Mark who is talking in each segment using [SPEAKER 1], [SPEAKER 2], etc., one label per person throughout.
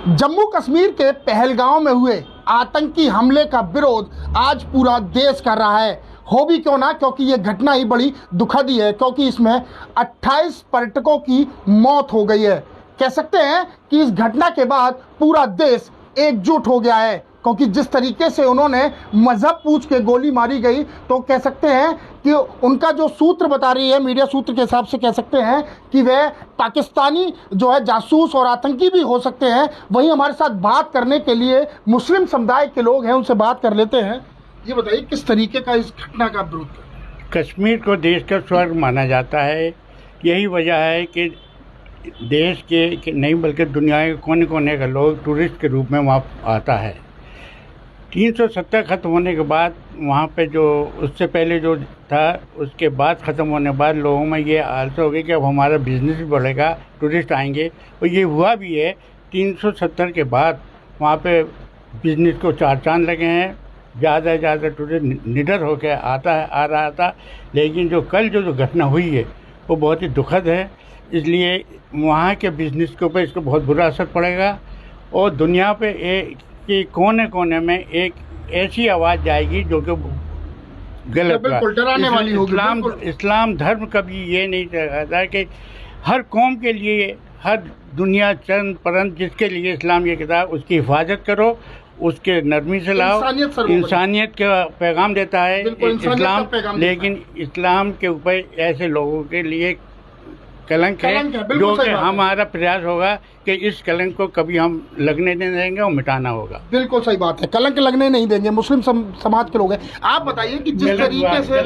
[SPEAKER 1] जम्मू कश्मीर के पहलगांव में हुए आतंकी हमले का विरोध आज पूरा देश कर रहा है। हो भी क्यों ना, क्योंकि ये घटना ही बड़ी दुखद ही है, क्योंकि इसमें 28 पर्यटकों की मौत हो गई है। कह सकते हैं कि इस घटना के बाद पूरा देश एकजुट हो गया है, क्योंकि जिस तरीके से उन्होंने मजहब पूछ के गोली मारी गई, तो कह सकते हैं कि उनका जो सूत्र बता रही है, मीडिया सूत्र के हिसाब से कह सकते हैं कि वह पाकिस्तानी जो है जासूस और आतंकी भी हो सकते हैं। वहीं हमारे साथ बात करने के लिए मुस्लिम समुदाय के लोग हैं, उनसे बात कर लेते हैं। ये बताइए किस तरीके का इस घटना का विरोध करते हैं?
[SPEAKER 2] कश्मीर को देश का स्वर्ग माना जाता है। यही वजह है कि देश के नहीं बल्कि दुनिया के कोने कोने का लोग टूरिस्ट के रूप में वहाँ आता है। 370 ख़त्म होने के बाद वहाँ पे जो उससे पहले जो था, उसके बाद ख़त्म होने के बाद लोगों में ये आलसा हो गई कि अब हमारा बिज़नेस भी बढ़ेगा, टूरिस्ट आएंगे। और ये हुआ भी है। 370 के बाद वहाँ पे बिज़नेस को चार चांद लगे हैं। ज़्यादा से ज़्यादा टूरिस्ट निडर होकर आ रहा था। लेकिन जो कल जो घटना हुई है वो बहुत ही दुखद है। इसलिए वहाँ के बिज़नेस के ऊपर इसको बहुत बुरा असर पड़ेगा और दुनिया पे कि कोने कोने में एक ऐसी आवाज़ जाएगी जो कि गलत
[SPEAKER 1] डराने वाली होगी।
[SPEAKER 2] इस्लाम धर्म कभी ये नहीं चाहता कि हर कौम के लिए, हर दुनिया चंद परंत जिसके लिए इस्लाम ये किताब, उसकी हिफाजत करो, उसके नरमी से लाओ। इंसानियत का पैगाम देता है इस्लाम, लेकिन इस्लाम के ऊपर ऐसे लोगों के लिए कलंक है जो कि हमारा प्रयास होगा कि इस कलंक को कभी हम लगने नहीं देंगे और मिटाना होगा।
[SPEAKER 1] बिल्कुल सही बात है, कलंक लगने नहीं देंगे। मुस्लिम समाज के लोग हैं। आप बताइए कि जिस तरीके से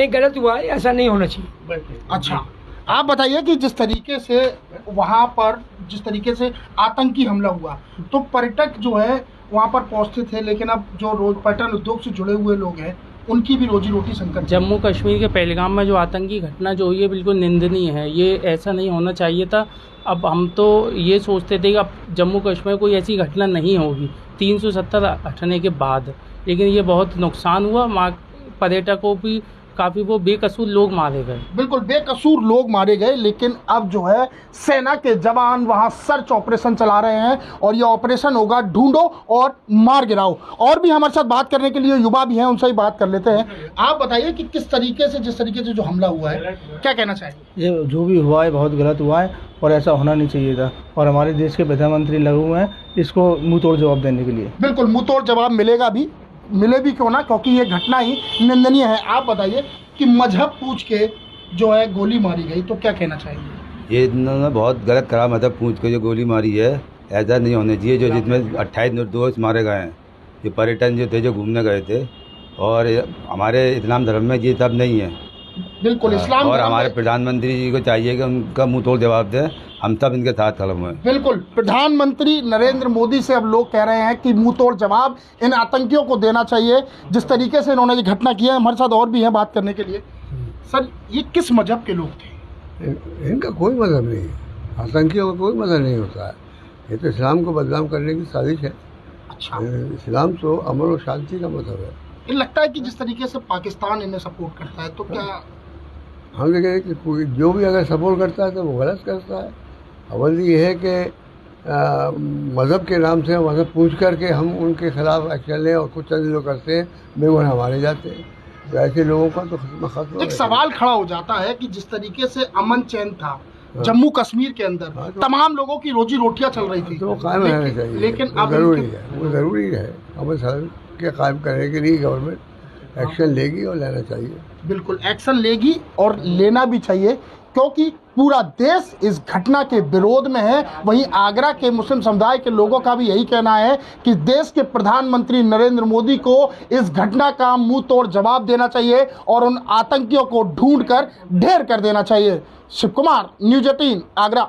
[SPEAKER 3] गलत हुआ, ऐसा नहीं होना चाहिए।
[SPEAKER 1] अच्छा, आप बताइए कि जिस तरीके से वहाँ पर जिस तरीके से आतंकी हमला हुआ, तो पर्यटक जो है वहाँ पर पहुँचते थे, लेकिन अब जो पर्यटन उद्योग से जुड़े हुए लोग हैं उनकी भी रोजी रोटी संकट।
[SPEAKER 3] जम्मू कश्मीर के पहलगाम में जो आतंकी घटना जो हुई है बिल्कुल निंदनीय है। ये ऐसा नहीं होना चाहिए था। अब हम तो ये सोचते थे कि अब जम्मू कश्मीर में कोई ऐसी घटना नहीं होगी 370 हटने के बाद, लेकिन ये बहुत नुकसान हुआ। पर्यटकों भी काफ़ी वो बेकसूर लोग मारे गए। बिल्कुल
[SPEAKER 1] बेकसूर लोग मारे गए, लेकिन अब जो है सेना के जवान वहां सर्च ऑपरेशन चला रहे हैं और ये ऑपरेशन होगा ढूंढो और मार गिराओ। और भी हमारे साथ बात करने के लिए युवा भी हैं, उनसे ही बात कर लेते हैं। आप बताइए कि किस तरीके से, जिस तरीके से जो हमला हुआ है, क्या कहना चाहिए?
[SPEAKER 4] ये जो भी हुआ है बहुत गलत हुआ है और ऐसा होना नहीं चाहिए था। और हमारे देश के प्रधानमंत्री लगे हुए हैं इसको मुँह तोड़ जवाब देने के लिए।
[SPEAKER 1] बिल्कुल मुँह तोड़ जवाब मिले भी क्यों ना, क्योंकि ये घटना ही निंदनीय है। आप बताइए कि मजहब पूछ के जो है गोली मारी गई, तो क्या कहना चाहिए?
[SPEAKER 5] ये इन्होंने बहुत गलत करा। मजहब पूछ के जो गोली मारी है, ऐसा नहीं होना चाहिए। जो जिसमें 28 निर्दोष मारे गए हैं, ये पर्यटन जो थे, जो घूमने गए थे, और हमारे इस्लाम धर्म में ये सब नहीं है।
[SPEAKER 1] बिल्कुल इस्लाम
[SPEAKER 5] और हमारे प्रधानमंत्री जी को चाहिए कि उनका मुंह तोड़ जवाब दें। हम सब इनके साथ खड़े हुए हैं।
[SPEAKER 1] बिल्कुल प्रधानमंत्री नरेंद्र मोदी से अब लोग कह रहे हैं कि मुंह तोड़ जवाब इन आतंकियों को देना चाहिए, जिस तरीके से इन्होंने ये घटना की है। हमारे साथ और भी हैं बात करने के लिए। सर, ये किस मजहब के लोग थे?
[SPEAKER 6] इनका कोई मजहब नहीं है। आतंकियों का कोई मजहब नहीं होता है। ये तो इस्लाम को बदनाम करने की साजिश है।
[SPEAKER 1] अच्छा,
[SPEAKER 6] इस्लाम तो अमन और शांति का मजहब है।
[SPEAKER 1] ये लगता है कि जिस तरीके से पाकिस्तान इन्हें सपोर्ट करता है, तो क्या
[SPEAKER 6] हम देखें कि कोई जो भी अगर सपोर्ट करता है तो वो गलत करता है। अवल ये है कि मज़हब के नाम से मज़हब पूछ करके हम उनके खिलाफ एक्शन लें और कुछ चंद लोग करते हैं, बेगुनाह मारे जाते हैं। तो ऐसे लोगों का तो खत्म।
[SPEAKER 1] एक सवाल खड़ा हो जाता है कि जिस तरीके से अमन चैन था जम्मू कश्मीर के अंदर, तमाम लोगों की रोजी रोटियां चल रही थी,
[SPEAKER 6] तो वो कायम रहना चाहिए।
[SPEAKER 1] लेकिन अब
[SPEAKER 6] वो ज़रूरी है। अमन सदन के कायम करने के लिए गवर्नमेंट एक्शन लेगी और लेना चाहिए।
[SPEAKER 1] बिल्कुल एक्शन लेगी और लेना भी चाहिए, क्योंकि पूरा देश इस घटना के विरोध में है। वहीं आगरा के मुस्लिम समुदाय के लोगों का भी यही कहना है कि देश के प्रधानमंत्री नरेंद्र मोदी को इस घटना का मुंह तोड़ जवाब देना चाहिए और उन आतंकियों को ढूंढकर ढेर कर देना चाहिए। शिव कुमार, न्यूज़ 18, आगरा।